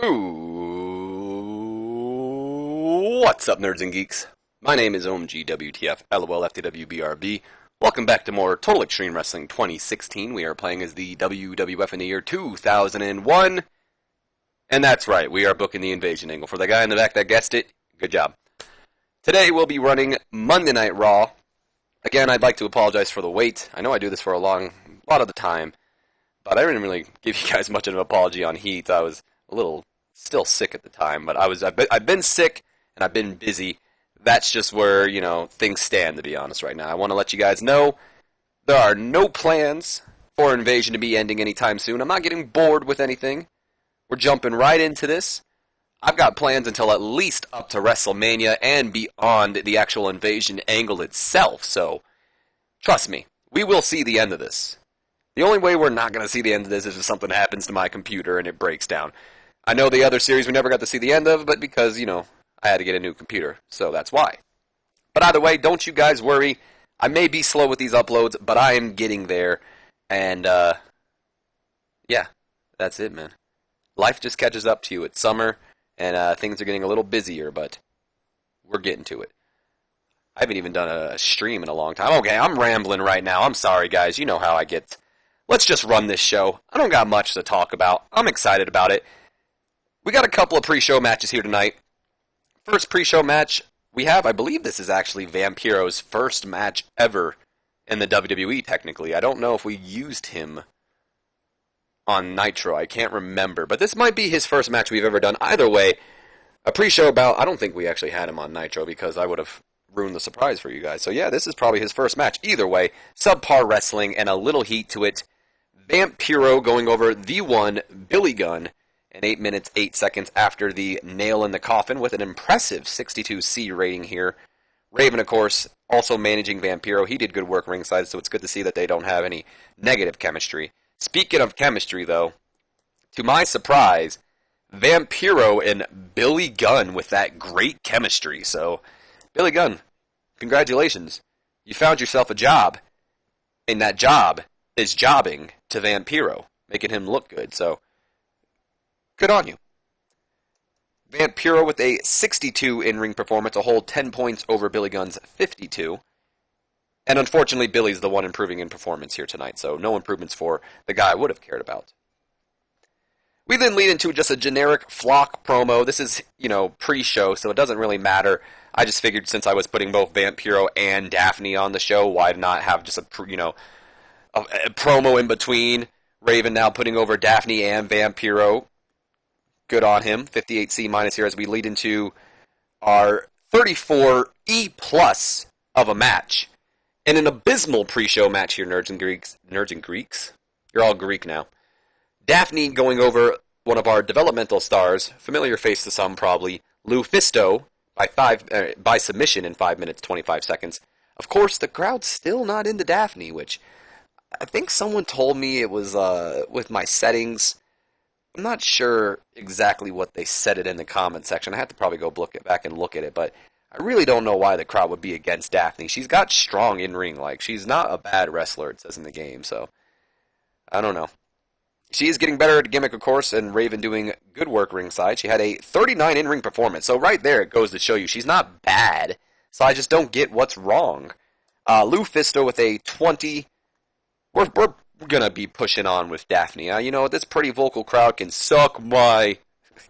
Ooh, what's up, nerds and geeks? My name is OMG WTF LOL FTW BRB. Welcome back to more Total Extreme Wrestling 2016. We are playing as the WWF in the year 2001. And that's right, we are booking the invasion angle. For the guy in the back that guessed it, good job. Today we'll be running Monday Night Raw. Again, I'd like to apologize for the wait. I know I do this for a lot of the time, but I didn't really give you guys much of an apology on Heat. I was a little still sick at the time, but I've been sick and I've been busy. That's just where, things stand, to be honest, right now. I want to let you guys know there are no plans for Invasion to be ending anytime soon. I'm not getting bored with anything. We're jumping right into this. I've got plans until at least up to WrestleMania and beyond the actual Invasion angle itself, so trust me, we will see the end of this. The only way we're not going to see the end of this is if something happens to my computer and it breaks down. I know the other series we never got to see the end of, but because, I had to get a new computer, so that's why. But either way, don't you guys worry. I may be slow with these uploads, but I am getting there. And, yeah, that's it, man. Life just catches up to you. It's summer, and things are getting a little busier, but we're getting to it. I haven't even done a stream in a long time. Okay, I'm rambling right now. I'm sorry, guys. You know how I get. Let's just run this show. I don't got much to talk about. I'm excited about it. We got a couple of pre-show matches here tonight. First pre-show match we have, I believe this is actually Vampiro's first match ever in the WWE, technically. I don't know if we used him on Nitro. I can't remember. But this might be his first match we've ever done. Either way, a pre-show bout. I don't think we actually had him on Nitro because I would have ruined the surprise for you guys. So yeah, this is probably his first match. Either way, subpar wrestling and a little heat to it. Vampiro going over the one, Billy Gunn, in 8 minutes, 8 seconds after the nail in the coffin with an impressive 62C rating here. Raven, of course, also managing Vampiro. He did good work ringside, so it's good to see that they don't have any negative chemistry. Speaking of chemistry, though, to my surprise, Vampiro and Billy Gunn with that great chemistry. So, Billy Gunn, congratulations. You found yourself a job, and that job is jobbing to Vampiro, making him look good. So, good on you. Vampiro with a 62 in-ring performance, a whole 10 points over Billy Gunn's 52. And unfortunately, Billy's the one improving in performance here tonight, so no improvements for the guy I would have cared about. We then lead into just a generic flock promo. This is, pre-show, so it doesn't really matter. I just figured since I was putting both Vampiro and Daphne on the show, why not have just a promo in between. Raven now putting over Daphne and Vampiro. Good on him. 58C minus here as we lead into our 34E plus of a match. And an abysmal pre-show match here, nerds and Greeks. Nerds and Greeks? You're all Greek now. Daphne going over one of our developmental stars, familiar face to some probably, Lufisto, by submission in 5 minutes, 25 seconds. Of course, the crowd's still not into Daphne, which I think someone told me it was with my settings. I'm not sure exactly what they said it in the comment section. I have to probably go back and look at it, but I really don't know why the crowd would be against Daphne. She's got strong in-ring, she's not a bad wrestler, it says in the game, so I don't know. She is getting better at gimmick, of course, and Raven doing good work ringside. She had a 39 in-ring performance, so right there it goes to show you she's not bad, so I just don't get what's wrong. Lufisto with a 20. We're going to be pushing on with Daphne. This pretty vocal crowd can suck my.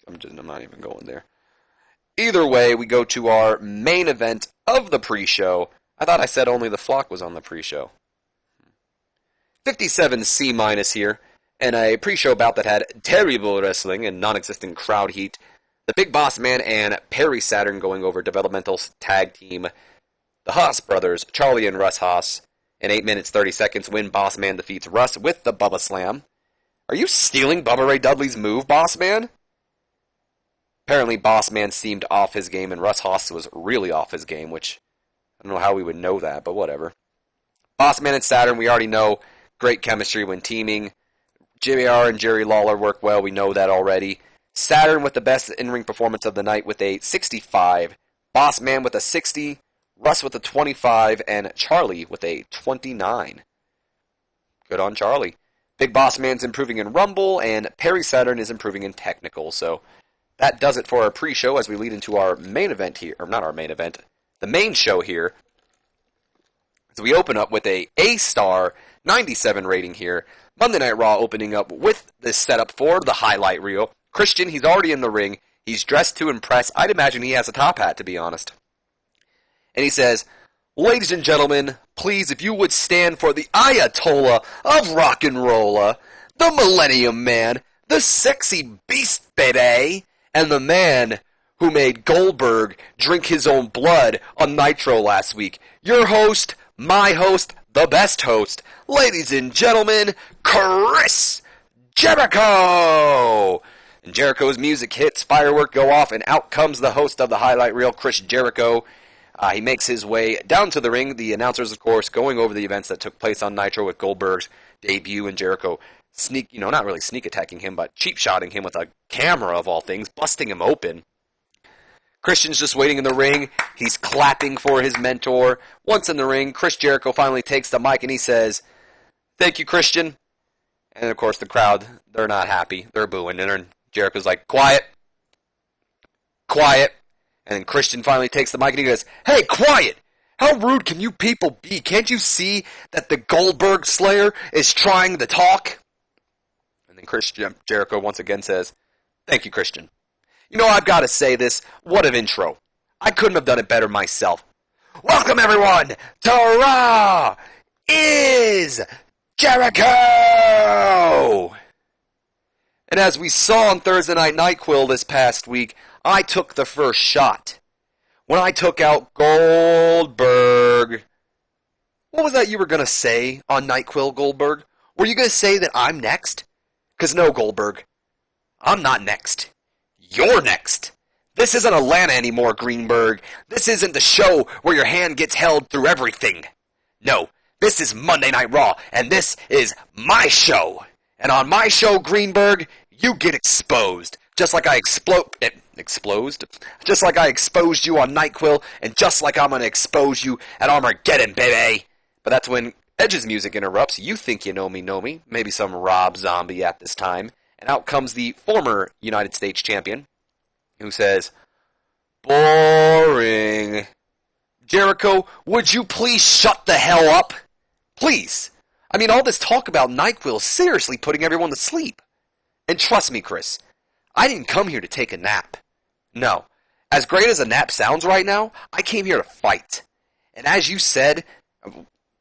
I'm not even going there. Either way, we go to our main event of the pre-show. I thought I said only the flock was on the pre-show. 57C minus here, and a pre-show bout that had terrible wrestling and non-existent crowd heat. The Big Boss Man and Perry Saturn going over developmental tag team. The Haas brothers, Charlie and Russ Haas. In 8 minutes, 30 seconds, when Boss Man defeats Russ with the Bubba Slam. Are you stealing Bubba Ray Dudley's move, Boss Man? Apparently, Boss Man seemed off his game, and Russ Haas was really off his game, which I don't know how we would know that, but whatever. Boss Man and Saturn, we already know, great chemistry when teaming. JR and Jerry Lawler work well, we know that already. Saturn with the best in-ring performance of the night with a 65. Boss Man with a 60. Russ with a 25, and Charlie with a 29. Good on Charlie. Big Boss Man's improving in Rumble, and Perry Saturn is improving in Technical. So that does it for our pre-show as we lead into our main event here. Or not our main event, the main show here. So we open up with a A-star 97 rating here. Monday Night Raw opening up with this setup for the highlight reel. Christian, he's already in the ring. He's dressed to impress. I'd imagine he has a top hat, to be honest. And he says, "Ladies and gentlemen, please, if you would stand for the Ayatollah of rock and rolla, the Millennium Man, the sexy beast baby, and the man who made Goldberg drink his own blood on Nitro last week. Your host, my host, the best host, ladies and gentlemen, Chris Jericho!" And Jericho's music hits, fireworks go off, and out comes the host of the highlight reel, Chris Jericho. He makes his way down to the ring. The announcers, of course, going over the events that took place on Nitro with Goldberg's debut, and Jericho not really sneak attacking him, but cheap shotting him with a camera of all things, busting him open. Christian's just waiting in the ring. He's clapping for his mentor. Once in the ring, Chris Jericho finally takes the mic and he says, "Thank you, Christian." And of course, the crowd, they're not happy. They're booing. And Jericho's like, "Quiet. Quiet." And then Christian finally takes the mic and he goes, "Hey, quiet! How rude can you people be? Can't you see that the Goldberg Slayer is trying to talk?" And then Chris Jericho once again says, "Thank you, Christian. You know, I've got to say this. What an intro. I couldn't have done it better myself. Welcome, everyone, to Raw is Jericho!" And as we saw on Thursday Night NyQuil this past week, I took the first shot. When I took out Goldberg. What was that you were going to say on NyQuil, Goldberg? Were you going to say that I'm next? Because no, Goldberg. I'm not next. You're next. This isn't Atlanta anymore, Greenberg. This isn't the show where your hand gets held through everything. No, this is Monday Night Raw, and this is my show. And on my show, Greenberg, you get exposed. Just like I exposed? Just like I exposed you on NyQuil, and just like I'm going to expose you at Armageddon, baby. But that's when Edge's music interrupts. You think you know me. Maybe some Rob Zombie at this time. And out comes the former United States champion, who says, "Boring. Jericho, would you please shut the hell up? Please. I mean, all this talk about NyQuil is seriously putting everyone to sleep. And trust me, Chris, I didn't come here to take a nap. No. As great as a nap sounds right now, I came here to fight. And as you said,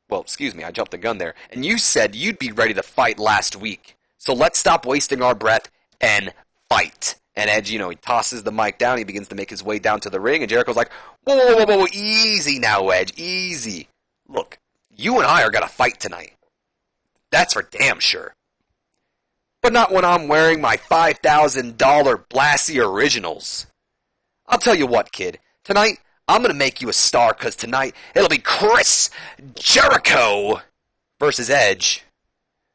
well, excuse me, I jumped the gun there. And you said you'd be ready to fight last week. So let's stop wasting our breath and fight." And Edge, he tosses the mic down. He begins to make his way down to the ring. And Jericho's like, whoa, easy now, Edge, easy. Look, you and I are going to fight tonight. That's for damn sure. But not when I'm wearing my $5,000 Blassie Originals. I'll tell you what, kid. Tonight, I'm going to make you a star, because tonight, it'll be Chris Jericho versus Edge.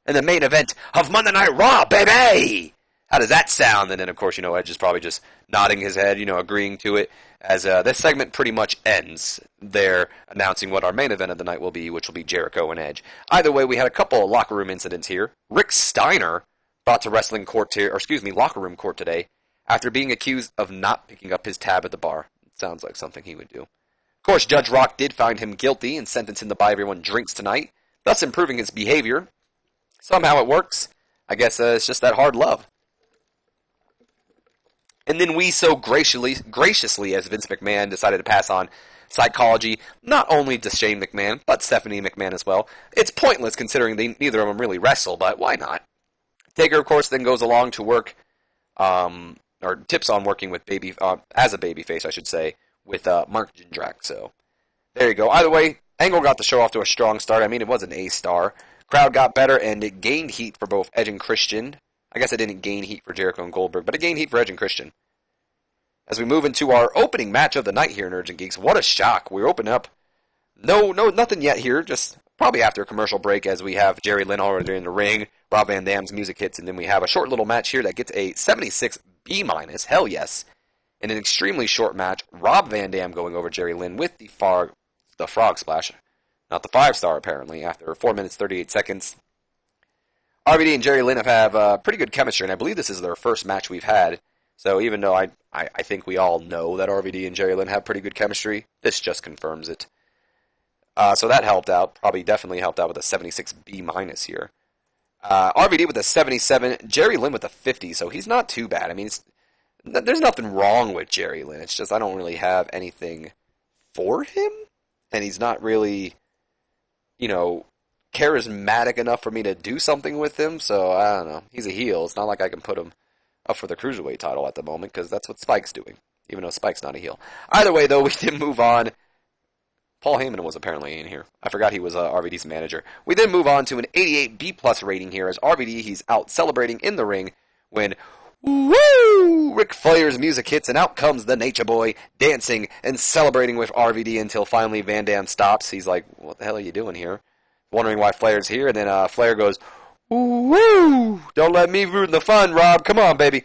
In the main event of Monday Night Raw, baby! How does that sound? And then, of course, Edge is probably just nodding his head, agreeing to it, as this segment pretty much ends there, announcing what our main event of the night will be, which will be Jericho and Edge. Either way, we had a couple of locker room incidents here. Rick Steiner brought to locker room court today, after being accused of not picking up his tab at the bar. It sounds like something he would do. Of course, Judge Rock did find him guilty and sentenced him to buy everyone drinks tonight, thus improving his behavior. Somehow it works. I guess it's just that hard love. And then we so graciously, as Vince McMahon decided to pass on psychology, not only to Shane McMahon, but Stephanie McMahon as well. It's pointless considering neither of them really wrestle, but why not? Taker, of course, then goes along to work, or tips on working with as a babyface, I should say, with Mark Jindrak. So there you go. Either way, Angle got the show off to a strong start. I mean, it was an A-star. Crowd got better, and it gained heat for both Edge and Christian. I guess it didn't gain heat for Jericho and Goldberg, but it gained heat for Edge and Christian. As we move into our opening match of the night here in Urgent Geeks, what a shock. We open up. No, nothing yet here, just probably after a commercial break, as we have Jerry Lynn already in the ring, Rob Van Dam's music hits, and then we have a short little match here that gets a 76 B-. Hell yes. In an extremely short match, Rob Van Dam going over Jerry Lynn with the frog splash. Not the 5-star, apparently, after 4 minutes, 38 seconds. RVD and Jerry Lynn have pretty good chemistry, and I believe this is their first match we've had. So even though I think we all know that RVD and Jerry Lynn have pretty good chemistry, this just confirms it. So that helped out. Probably definitely helped out with a 76 B- here. RVD with a 77, Jerry Lynn with a 50, so he's not too bad. I mean, there's nothing wrong with Jerry Lynn. It's just I don't really have anything for him, and he's not really, charismatic enough for me to do something with him, so I don't know. He's a heel. It's not like I can put him up for the Cruiserweight title at the moment, because that's what Spike's doing, even though Spike's not a heel. Either way, though, we did move on. Paul Heyman was apparently in here. I forgot he was RVD's manager. We then move on to an 88 B+ rating here as RVD, he's out celebrating in the ring when, woo! Ric Flair's music hits and out comes the Nature Boy dancing and celebrating with RVD until finally Van Dam stops. He's like, what the hell are you doing here? Wondering why Flair's here, and then Flair goes, woo! Don't let me ruin the fun, Rob. Come on, baby.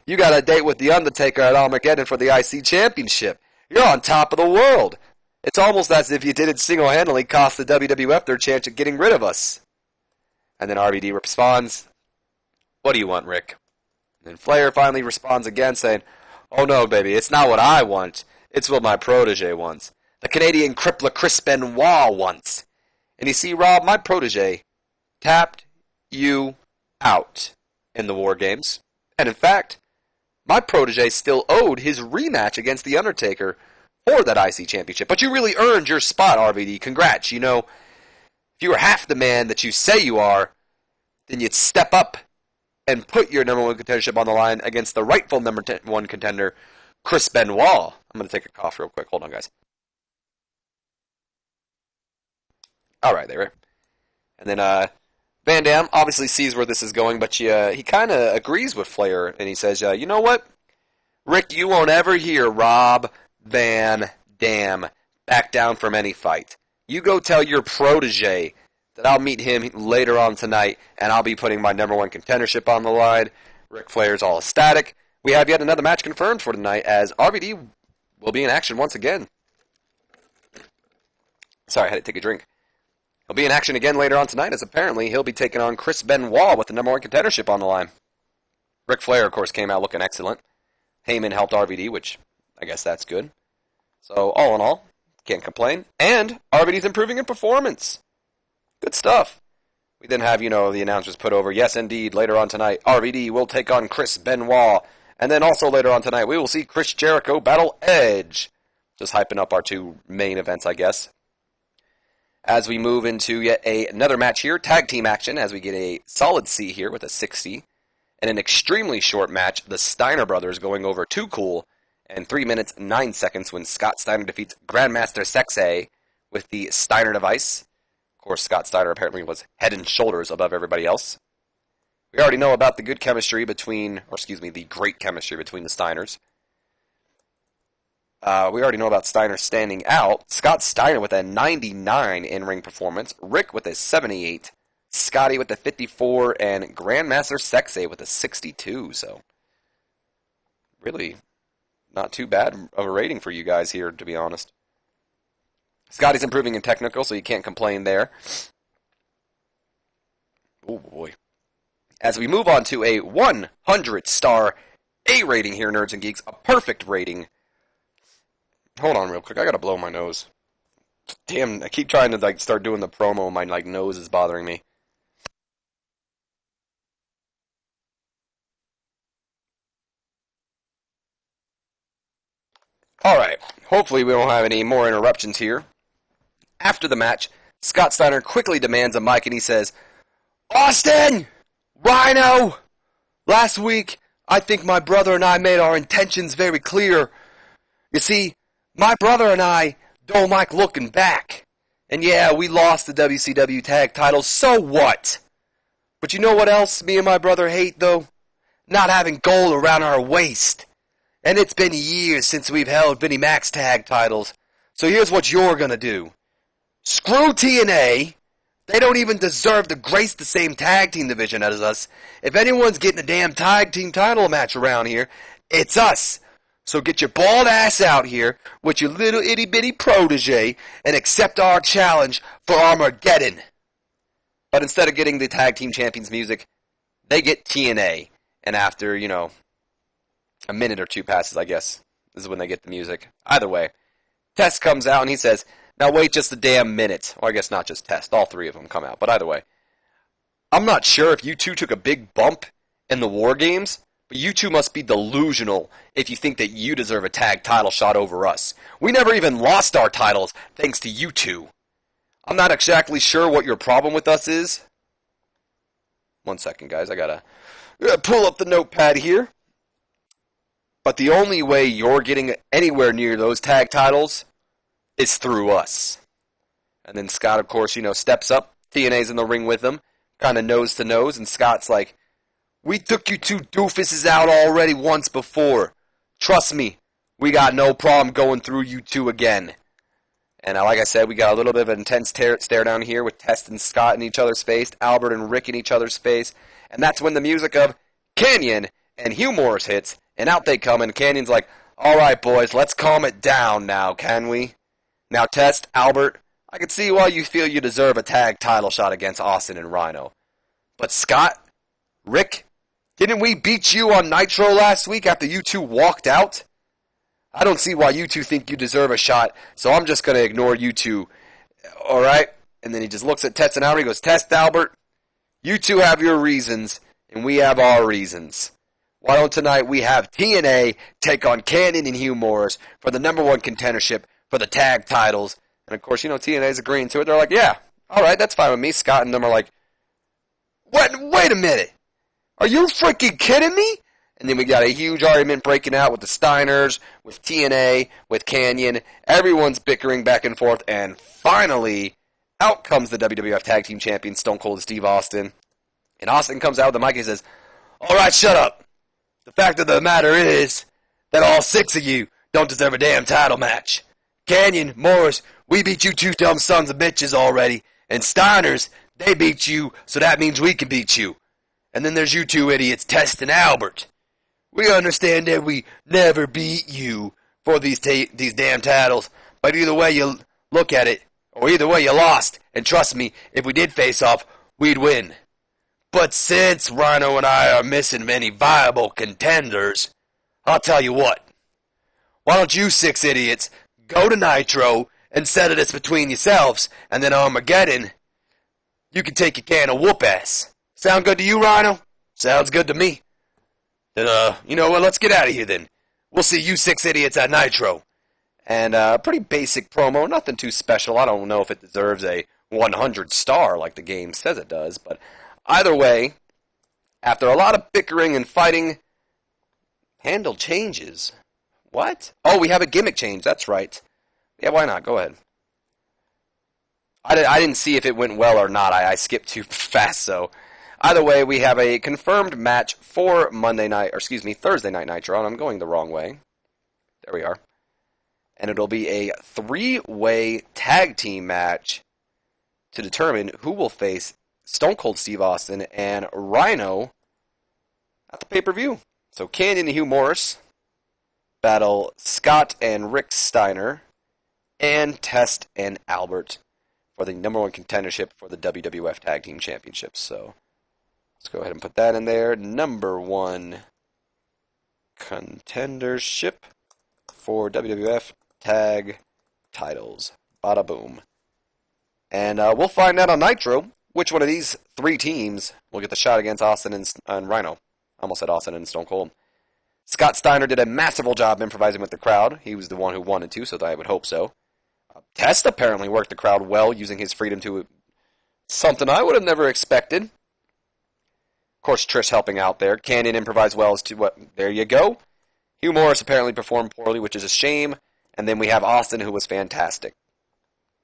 You got a date with The Undertaker at Armageddon for the IC Championship. You're on top of the world. It's almost as if you didn't single-handedly cost the WWF their chance at getting rid of us. And then RVD responds, what do you want, Rick? And then Flair finally responds again saying, oh no, baby, it's not what I want. It's what my protege wants. The Canadian crippler Chris Benoit wants. And you see, Rob, my protege tapped you out in the War Games. And in fact, my protege still owed his rematch against The Undertaker for that IC Championship. But you really earned your spot, RVD. Congrats. If you were half the man that you say you are, then you'd step up and put your number one contendership on the line against the rightful number one contender, Chris Benoit. I'm going to take a cough real quick. Hold on, guys. All right, there. And then Van Dam obviously sees where this is going, but he kind of agrees with Flair, and he says, you know what? Rick, you won't ever hear Rob Van Dam back down from any fight. You go tell your protege that I'll meet him later on tonight, and I'll be putting my number one contendership on the line. Ric Flair's all ecstatic. We have yet another match confirmed for tonight, as RVD will be in action once again. Sorry, I had to take a drink. He'll be in action again later on tonight, as apparently he'll be taking on Chris Benoit with the number one contendership on the line. Ric Flair, of course, came out looking excellent. Heyman helped RVD, which I guess that's good. So, all in all, can't complain. And RVD's improving in performance. Good stuff. We then have, the announcers put over, yes, indeed, later on tonight, RVD will take on Chris Benoit. And then also later on tonight, we will see Chris Jericho battle Edge. Just hyping up our two main events, I guess. As we move into yet another match here, tag team action, as we get a solid C here with a 60. And an extremely short match, the Steiner brothers going over Too Cool and 3 minutes 9 seconds when Scott Steiner defeats Grandmaster Sexay with the Steiner device. Of course, Scott Steiner apparently was head and shoulders above everybody else. We already know about the great chemistry between the Steiners. We already know about Steiner standing out. Scott Steiner with a 99 in-ring performance. Rick with a 78. Scotty with a 54. And Grandmaster Sexay with a 62. So, really not too bad of a rating for you guys here, to be honest. Scotty's improving in technical, so you can't complain there. Oh, boy. As we move on to a 100-star A rating here, Nerds and Geeks. A perfect rating. Hold on real quick. I gotta blow my nose. Damn, I keep trying to start doing the promo. My nose is bothering me. Alright, hopefully we won't have any more interruptions here. After the match, Scott Steiner quickly demands a mic and he says, Austin! Rhino! Last week, I think my brother and I made our intentions very clear. You see, my brother and I don't like looking back. And yeah, we lost the WCW tag titles, so what? But you know what else me and my brother hate, though? Not having gold around our waist. And it's been years since we've held Vinnie Mac's tag titles. So here's what you're gonna do. Screw TNA. They don't even deserve to grace the same tag team division as us. If anyone's getting a damn tag team title match around here, it's us. So get your bald ass out here with your little itty bitty protege and accept our challenge for Armageddon. But instead of getting the tag team champions music, they get TNA. And after, you know, a minute or two passes, I guess, this is when they get the music. Either way, Test comes out and he says, now wait just a damn minute. Or I guess not just Test, all three of them come out. But either way, I'm not sure if you two took a big bump in the War Games, but you two must be delusional if you think that you deserve a tag title shot over us. We never even lost our titles thanks to you two. I'm not exactly sure what your problem with us is. One second, guys. I gotta pull up the notepad here. But the only way you're getting anywhere near those tag titles is through us. And then Scott, of course, you know, steps up. TNA's in the ring with him, kind of nose to nose, and Scott's like, we took you two doofuses out already once before. Trust me, we got no problem going through you two again. And like I said, we got a little bit of an intense stare down here with Test and Scott in each other's face, Albert and Rick in each other's face. And that's when the music of Canyon and Hugh Morris hits, and out they come, and Canyon's like, all right, boys, let's calm it down now, can we? Now, Test, Albert, I can see why you feel you deserve a tag title shot against Austin and Rhino. But Scott, Rick, didn't we beat you on Nitro last week after you two walked out? I don't see why you two think you deserve a shot, so I'm just going to ignore you two. All right? And then he just looks at Test and Albert. He goes, Test, Albert, you two have your reasons, and we have our reasons. Why don't tonight we have TNA take on Canyon and Hugh Morris for the #1 contendership for the tag titles? And, of course, you know, TNA's agreeing to it. They're like, yeah, all right, that's fine with me. Scott and them are like, what? Wait a minute. Are you freaking kidding me? And then we got a huge argument breaking out with the Steiners, with TNA, with Canyon. Everyone's bickering back and forth. And finally, out comes the WWF Tag Team Champion, Stone Cold Steve Austin. And Austin comes out with the mic and says, all right, shut up. The fact of the matter is that all 6 of you don't deserve a damn title match. Canyon, Morris, we beat you two dumb sons of bitches already. And Steiners, they beat you, so that means we can beat you. And then there's you two idiots, Test and Albert. We understand that we never beat you for these damn titles, but either way you look at it, or either way you lost. And trust me, if we did face off, we'd win. But since Rhino and I are missing many viable contenders, I'll tell you what. Why don't you 6 idiots go to Nitro and settle this between yourselves, and then Armageddon, you can take your can of whoop ass. Sound good to you, Rhino? Sounds good to me. Then, you know what, let's get out of here then. We'll see you 6 idiots at Nitro. And, pretty basic promo, nothing too special. I don't know if it deserves a 100 star like the game says it does, but either way, after a lot of bickering and fighting, handle changes. What? Oh, we have a gimmick change, that's right. Yeah, why not? Go ahead. I didn't see if it went well or not. I skipped too fast, so... Either way, we have a confirmed match for Thursday Night Nitro, and I'm going the wrong way. There we are. And it'll be a 3-way tag team match to determine who will face Stone Cold Steve Austin and Rhino at the pay-per-view. So Canyon and Hugh Morris battle Scott and Rick Steiner and Test and Albert for the #1 contendership for the WWF Tag Team Championships. So let's go ahead and put that in there. #1 contendership for WWF Tag Titles. Bada boom. And we'll find out on Nitro which one of these 3 teams will get the shot against Austin and Rhino. I almost said Austin and Stone Cold. Scott Steiner did a masterful job improvising with the crowd. He was the one who wanted to, so I would hope so. Test apparently worked the crowd well, using his freedom to something I would have never expected. Of course, Trish helping out there. Canyon improvised well as to what. There you go. Hugh Morris apparently performed poorly, which is a shame. And then we have Austin, who was fantastic.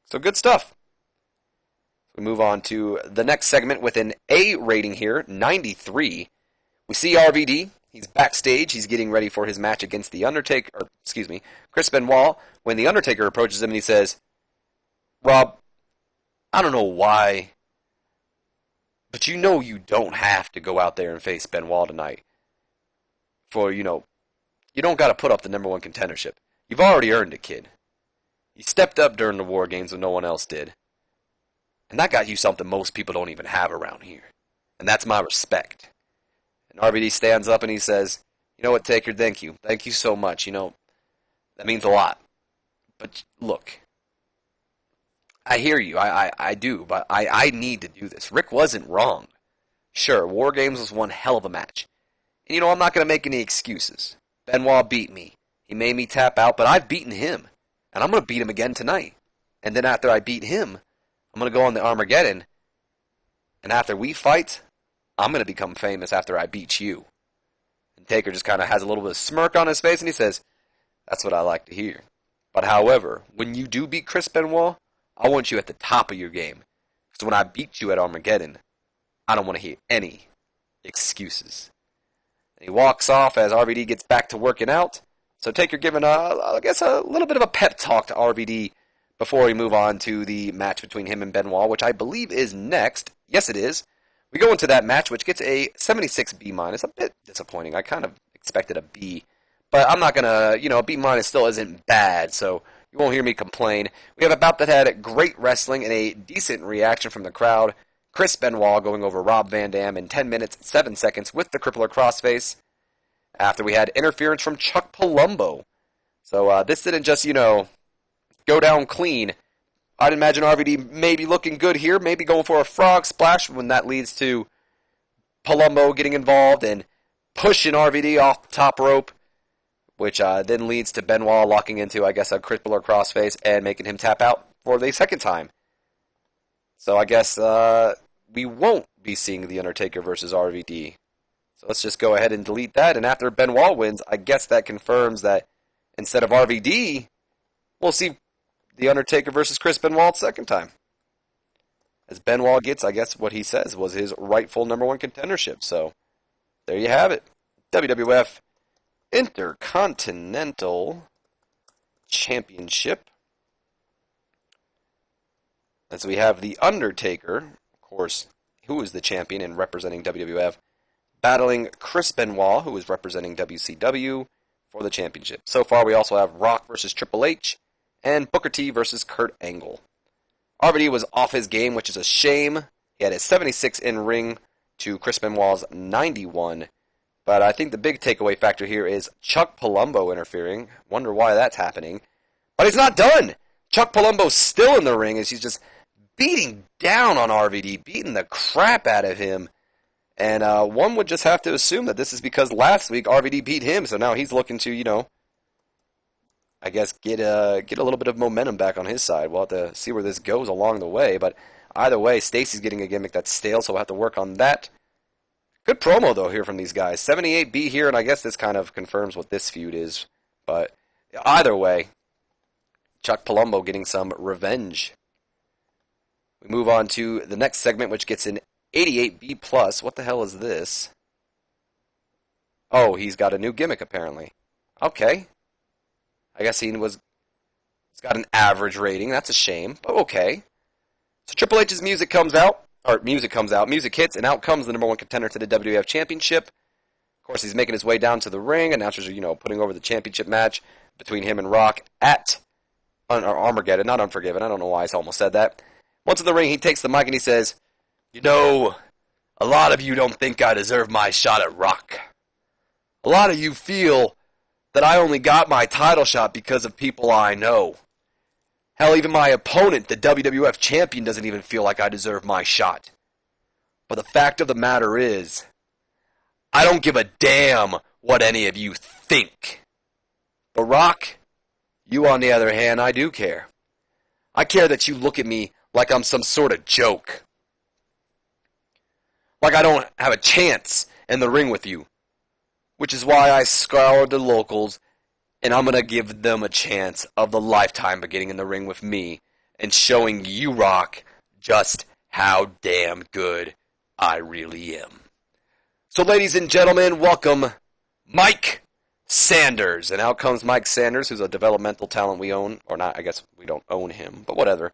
So good stuff. We move on to the next segment with an A rating here, 93. We see RVD. He's backstage. He's getting ready for his match against the Undertaker. Chris Benoit. When the Undertaker approaches him and he says, Rob, I don't know why, but you know you don't have to go out there and face Benoit tonight. You don't got to put up the #1 contendership. You've already earned it, kid. You stepped up during the War Games when no one else did. And that got you something most people don't even have around here. And that's my respect. And RVD stands up and he says, you know what, Taker, thank you. Thank you so much. You know, that means a lot. But look, I hear you. I do. But I need to do this. Rick wasn't wrong. Sure, War Games was one hell of a match. And you know, I'm not going to make any excuses. Benoit beat me. He made me tap out, but I've beaten him. And I'm going to beat him again tonight. And then after I beat him, I'm going to go on the Armageddon. And after we fight, I'm going to become famous after I beat you. And Taker just kind of has a little bit of smirk on his face, and he says, that's what I like to hear. But however, when you do beat Chris Benoit, I want you at the top of your game. Because when I beat you at Armageddon, I don't want to hear any excuses. And he walks off as RVD gets back to working out. So Taker giving, I guess, a little bit of a pep talk to RVD before we move on to the match between him and Benoit, which I believe is next. Yes, it is. We go into that match, which gets a 76 B-. A bit disappointing. I kind of expected a B. But I'm not going to, a B- still isn't bad, so you won't hear me complain. We have a bout that had great wrestling and a decent reaction from the crowd. Chris Benoit going over Rob Van Dam in 10 minutes, 7 seconds with the crippler crossface. After we had interference from Chuck Palumbo. So this didn't just, go down clean. I'd imagine RVD maybe looking good here, maybe going for a frog splash when that leads to Palumbo getting involved and pushing RVD off the top rope, which then leads to Benoit locking into, I guess, a crippler crossface and making him tap out for the second time. So I guess we won't be seeing The Undertaker versus RVD. So let's just go ahead and delete that. And after Benoit wins, I guess that confirms that instead of RVD, we'll see The Undertaker versus Chris Benoit second time. As Benoit gets, I guess, what he says was his rightful number one contendership. So there you have it. WWF Intercontinental Championship. As we have The Undertaker, of course, who is the champion and representing WWF, battling Chris Benoit, who is representing WCW, for the championship. So far, we also have Rock versus Triple H, and Booker T versus Kurt Angle. RVD was off his game, which is a shame. He had a 76 in ring to Chris Benoit's 91. But I think the big takeaway factor here is Chuck Palumbo interfering. Wonder why that's happening. But he's not done. Chuck Palumbo's still in the ring as he's just beating down on RVD, beating the crap out of him. And one would just have to assume that this is because last week RVD beat him, so now he's looking to, I guess get a little bit of momentum back on his side. We'll have to see where this goes along the way. But either way, Stacy's getting a gimmick that's stale, so we'll have to work on that. Good promo, though, here from these guys. 78B here, and I guess this kind of confirms what this feud is. But either way, Chuck Palumbo getting some revenge. We move on to the next segment, which gets an 88B+. What the hell is this? Oh, he's got a new gimmick, apparently. Okay. I guess he's got an average rating. That's a shame, but okay. So Triple H's music hits, and out comes the number one contender to the WWF Championship. Of course, he's making his way down to the ring. Announcers are, putting over the championship match between him and Rock at Armageddon, not Unforgiven. I don't know why I almost said that. Once in the ring, he takes the mic and he says, a lot of you don't think I deserve my shot at Rock. A lot of you feel that I only got my title shot because of people I know. Hell, even my opponent, the WWF champion, doesn't even feel like I deserve my shot. But the fact of the matter is, I don't give a damn what any of you think. But Rock, you on the other hand, I do care. I care that you look at me like I'm some sort of joke. Like I don't have a chance in the ring with you. Which is why I scoured the locals, and I'm going to give them a chance of the lifetime of getting in the ring with me and showing you, Rock, just how damn good I really am. So, ladies and gentlemen, welcome Mike Sanders. And out comes Mike Sanders, who's a developmental talent we own. Or not, I guess we don't own him, but whatever.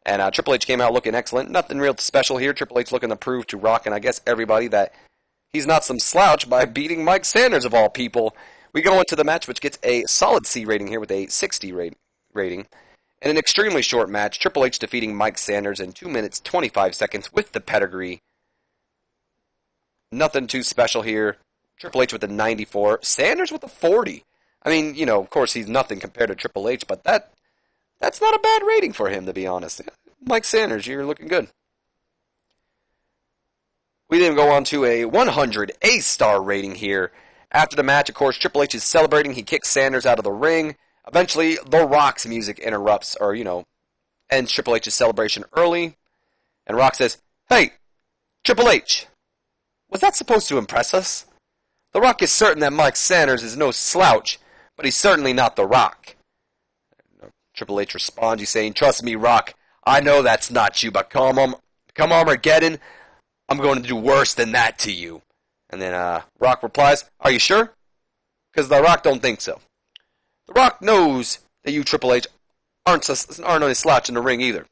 And Triple H came out looking excellent. Nothing real special here. Triple H looking to prove to Rock and I guess everybody that he's not some slouch by beating Mike Sanders, of all people. We go into the match, which gets a solid C rating here with a 60 rating. In an extremely short match, Triple H defeating Mike Sanders in 2 minutes 25 seconds with the pedigree. Nothing too special here. Triple H with a 94, Sanders with a 40. I mean, you know, of course he's nothing compared to Triple H, but that's not a bad rating for him, to be honest. Mike Sanders, you're looking good. We then go on to a 100 A-star rating here. After the match, of course, Triple H is celebrating. He kicks Sanders out of the ring. Eventually, The Rock's music interrupts, or, ends Triple H's celebration early. And Rock says, "Hey, Triple H, was that supposed to impress us? The Rock is certain that Mike Sanders is no slouch, but he's certainly not The Rock." Triple H responds, he's saying, "Trust me, Rock, I know that's not you, but come Armageddon, I'm going to do worse than that to you." And then Rock replies, "Are you sure? Because The Rock don't think so. The Rock knows that you, Triple H, aren't any slouch in the ring either.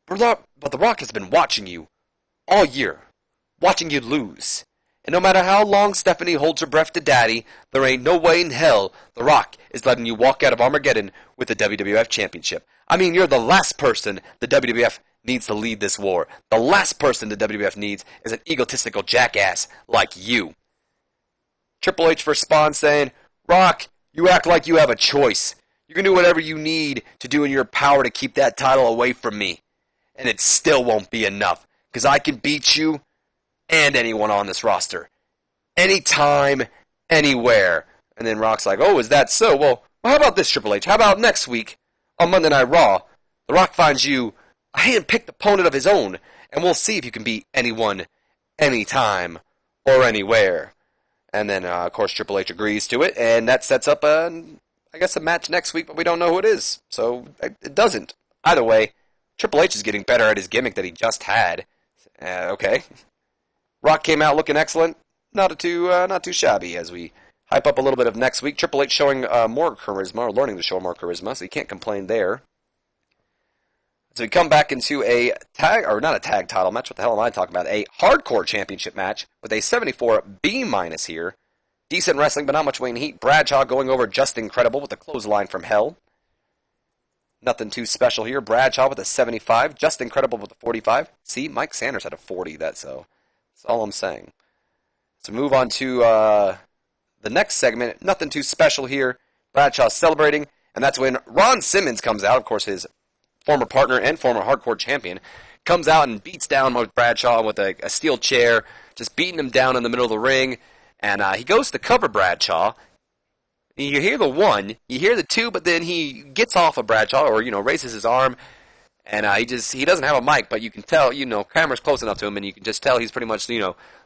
But The Rock has been watching you all year, watching you lose. And no matter how long Stephanie holds her breath to Daddy, there ain't no way in hell The Rock is letting you walk out of Armageddon with the WWF Championship. I mean, you're the last person the WWF needs to lead this war. The last person the WWF needs is an egotistical jackass like you." Triple H responds saying, "Rock, you act like you have a choice. You can do whatever you need to do in your power to keep that title away from me. And it still won't be enough, because I can beat you and anyone on this roster. Anytime, anywhere." And then Rock's like, "Oh, is that so? Well, how about this, Triple H? How about next week on Monday Night Raw, The Rock finds you a hand-picked opponent of his own, and we'll see if you can beat anyone, anytime, or anywhere." And then, of course, Triple H agrees to it, and that sets up, a match next week, but we don't know who it is. So, it doesn't. Either way, Triple H is getting better at his gimmick that he just had. Okay. Rock came out looking excellent. Not too shabby as we hype up a little bit of next week. Triple H showing more charisma, or learning to show more charisma, so you can't complain there. So we come back into a not a tag title match, what the hell am I talking about? A hardcore championship match with a 74 B- here. Decent wrestling, but not much weight and heat. Bradshaw going over Just Incredible with a clothesline from hell. Nothing too special here. Bradshaw with a 75, Just Incredible with a 45. See, Mike Sanders had a 40, that's all I'm saying. So move on to the next segment. Nothing too special here. Bradshaw celebrating, and that's when Ron Simmons comes out, of course his former partner and former hardcore champion, comes out and beats down Bradshaw with a steel chair, just beating him down in the middle of the ring, and he goes to cover Bradshaw. You hear the one, you hear the two, but then he gets off of Bradshaw, or, raises his arm, and he doesn't have a mic, but you can tell, camera's close enough to him, and you can just tell he's pretty much,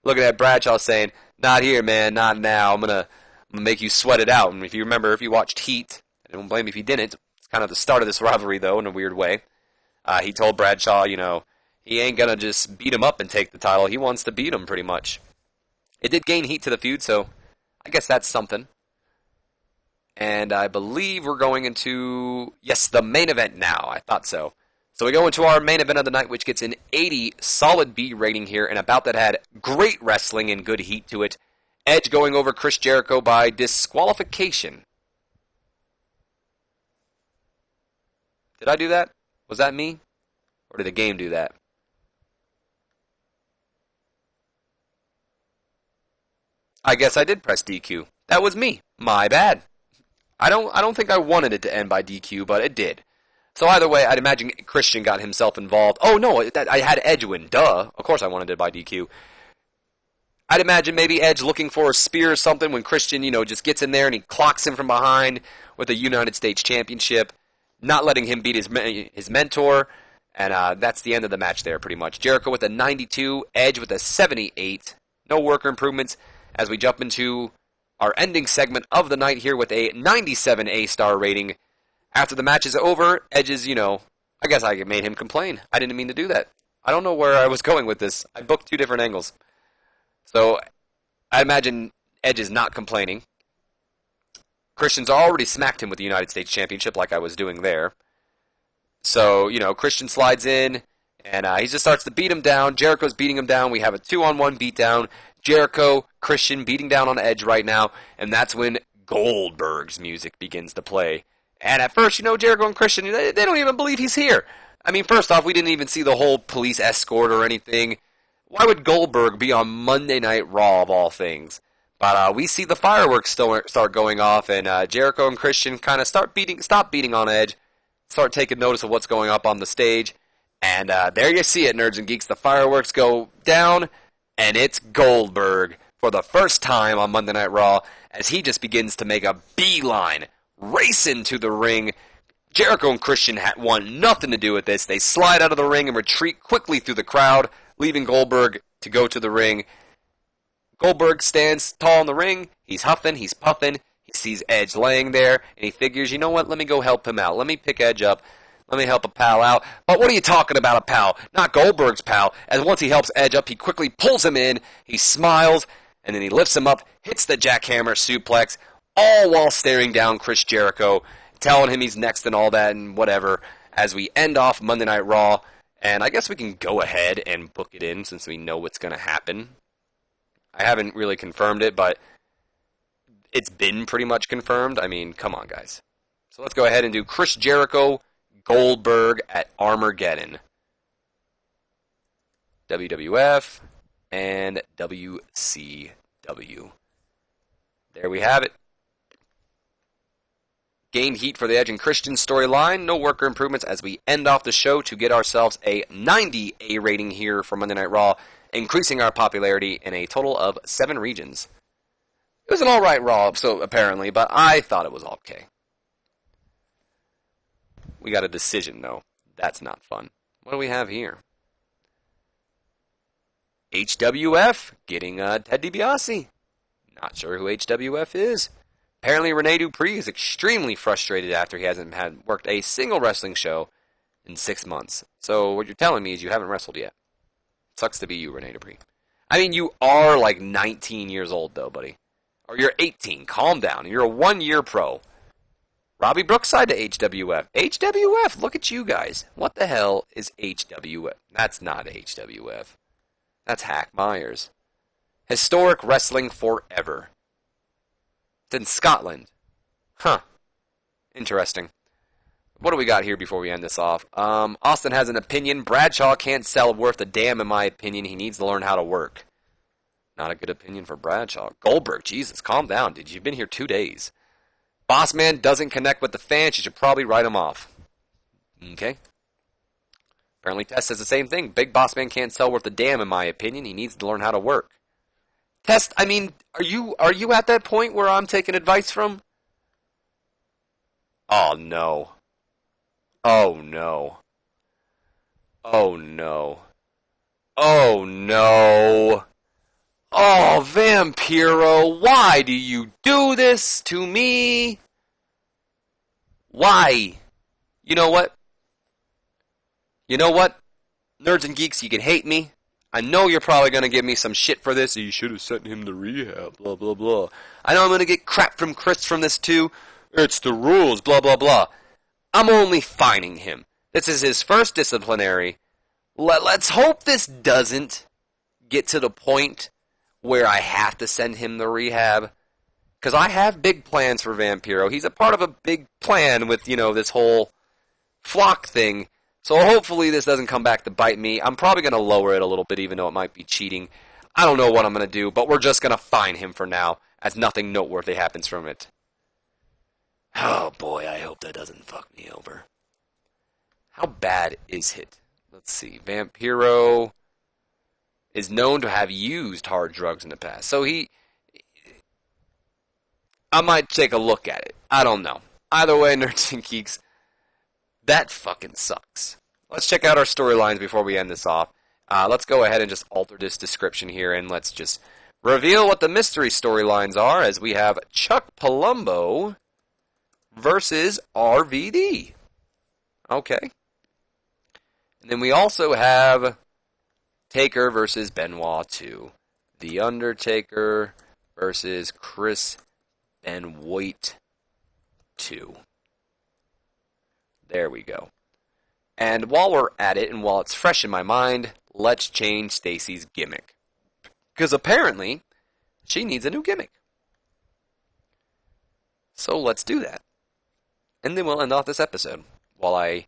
looking at Bradshaw saying, "Not here, man, not now, I'm gonna make you sweat it out." And if you watched Heat, I don't blame you if you didn't, kind of the start of this rivalry, though, in a weird way. He told Bradshaw, he ain't gonna just beat him up and take the title. He wants to beat him, pretty much. It did gain heat to the feud, so I guess that's something. And I believe we're going into, yes, the main event now. I thought so. So we go into our main event of the night, which gets an 80 solid B rating here, and a bout that had great wrestling and good heat to it. Edge going over Chris Jericho by disqualification. Did I do that? Was that me? Or did the game do that? I guess I did press DQ. That was me. My bad. I don't think I wanted it to end by DQ, but it did. So either way, I'd imagine Christian got himself involved. Oh no, I had Edge win. Duh. Of course I wanted it by DQ. I'd imagine maybe Edge looking for a spear or something when Christian, just gets in there and he clocks him from behind with a United States Championship, not letting him beat his mentor, and that's the end of the match there, pretty much. Jericho with a 92, Edge with a 78. No worker improvements as we jump into our ending segment of the night here with a 97 A-star rating. After the match is over, Edge's, I guess I made him complain. I didn't mean to do that. I don't know where I was going with this. I booked two different angles. So I imagine Edge is not complaining. Christian's already smacked him with the United States Championship like I was doing there. So, Christian slides in, and he just starts to beat him down. Jericho's beating him down. We have a 2-on-1 beatdown. Jericho, Christian beating down on Edge right now, and that's when Goldberg's music begins to play. And at first, Jericho and Christian, they don't even believe he's here. I mean, first off, we didn't even see the whole police escort or anything. Why would Goldberg be on Monday Night Raw of all things? But we see the fireworks start going off, and Jericho and Christian kind of stop beating on Edge, start taking notice of what's going up on the stage. And there you see it, Nerds and Geeks. The fireworks go down, and it's Goldberg for the first time on Monday Night Raw as he just begins to make a beeline, racing to the ring. Jericho and Christian want nothing to do with this. They slide out of the ring and retreat quickly through the crowd, leaving Goldberg to go to the ring. Goldberg stands tall in the ring. He's huffing, he's puffing. He sees Edge laying there, and he figures, you know what, let me go help him out. Let me pick Edge up. Let me help a pal out. But what are you talking about, a pal? Not Goldberg's pal. As once he helps Edge up, he quickly pulls him in. He smiles, and then he lifts him up, hits the jackhammer suplex, all while staring down Chris Jericho, telling him he's next and all that and whatever, as we end off Monday Night Raw. And I guess we can go ahead and book it in since we know what's going to happen. I haven't really confirmed it, but it's been pretty much confirmed. I mean, come on, guys. So let's go ahead and do Chris Jericho, Goldberg at Armageddon. WWF and WCW. There we have it. Gained heat for the Edge and Christian storyline. No worker improvements as we end off the show to get ourselves a 90 A rating here for Monday Night Raw, increasing our popularity in a total of 7 regions. It was an alright Raw, so apparently, but I thought it was okay. We got a decision, though. That's not fun. What do we have here? HWF getting Ted DiBiase. Not sure who HWF is. Apparently, Rene Dupree is extremely frustrated after he hasn't worked a single wrestling show in 6 months. So what you're telling me is you haven't wrestled yet. Sucks to be you, Rene Dupree. I mean, you are like 19 years old, though, buddy. Or you're 18. Calm down. You're a 1-year pro. Robbie Brookside to HWF. HWF, look at you guys. What the hell is HWF? That's not HWF. That's Hack Myers. Historic Wrestling Forever. It's in Scotland. Huh. Interesting. What do we got here before we end this off? Austin has an opinion. Bradshaw can't sell worth a damn, in my opinion. He needs to learn how to work. Not a good opinion for Bradshaw. Goldberg, Jesus, calm down, dude. You've been here 2 days. Bossman doesn't connect with the fans. You should probably write him off. Okay. Apparently Test says the same thing. Big Bossman can't sell worth a damn, in my opinion. He needs to learn how to work. Test, I mean, are you at that point where I'm taking advice from? Oh, no. Oh, no. Oh, no. Oh, no. Oh, Vampiro, why do you do this to me? Why? You know what? You know what? Nerds and Geeks, you can hate me. I know you're probably going to give me some shit for this. You should have sent him to rehab, blah, blah, blah. I know I'm going to get crap from Chris from this too. It's the rules, blah, blah, blah. I'm only fining him. This is his first disciplinary. Let's hope this doesn't get to the point where I have to send him to rehab. Because I have big plans for Vampiro. He's a part of a big plan with, this whole flock thing. So hopefully this doesn't come back to bite me. I'm probably going to lower it a little bit, even though it might be cheating. I don't know what I'm going to do, but we're just going to fine him for now, as nothing noteworthy happens from it. Oh boy, I hope that doesn't fuck me over. How bad is it? Let's see. Vampiro is known to have used hard drugs in the past. So I might take a look at it. I don't know. Either way, Nerds and Geeks, that fucking sucks. Let's check out our storylines before we end this off. Let's go ahead and just alter this description here, and let's just reveal what the mystery storylines are, as we have Chuck Palumbo versus RVD. Okay. And then we also have Taker versus Benoit 2. The Undertaker versus Chris Benoit 2. There we go. And while we're at it, and while it's fresh in my mind, let's change Stacy's gimmick. Because apparently, she needs a new gimmick. So let's do that. And then we'll end off this episode, while I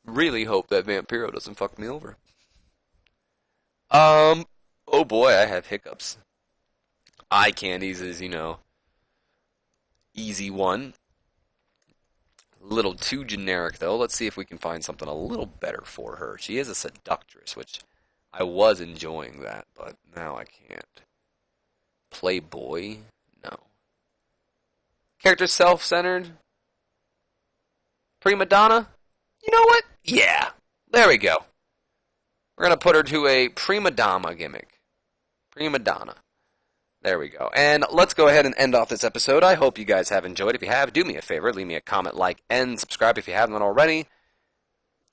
really hope that Vampiro doesn't fuck me over. Oh boy, I have hiccups. Eye candies is, easy one. A little too generic, though. Let's see if we can find something a little better for her. She is a seductress, which I was enjoying that, but now I can't. Playboy? No. Character self-centered? Prima donna? You know what? Yeah. There we go. We're going to put her to a prima donna gimmick. Prima donna. There we go. And let's go ahead and end off this episode. I hope you guys have enjoyed. If you have, do me a favor. Leave me a comment, like, and subscribe if you haven't already.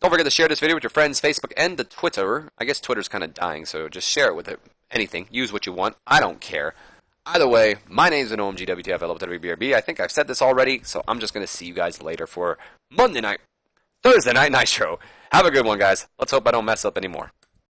Don't forget to share this video with your friends, Facebook, and the Twitter. I guess Twitter's kind of dying, so just share it with it. Anything. Use what you want. I don't care. Either way, my name's an OMGWTF. I love WBRB. I think I've said this already, so I'm just going to see you guys later for Thursday Night Nitro. Have a good one, guys. Let's hope I don't mess up anymore.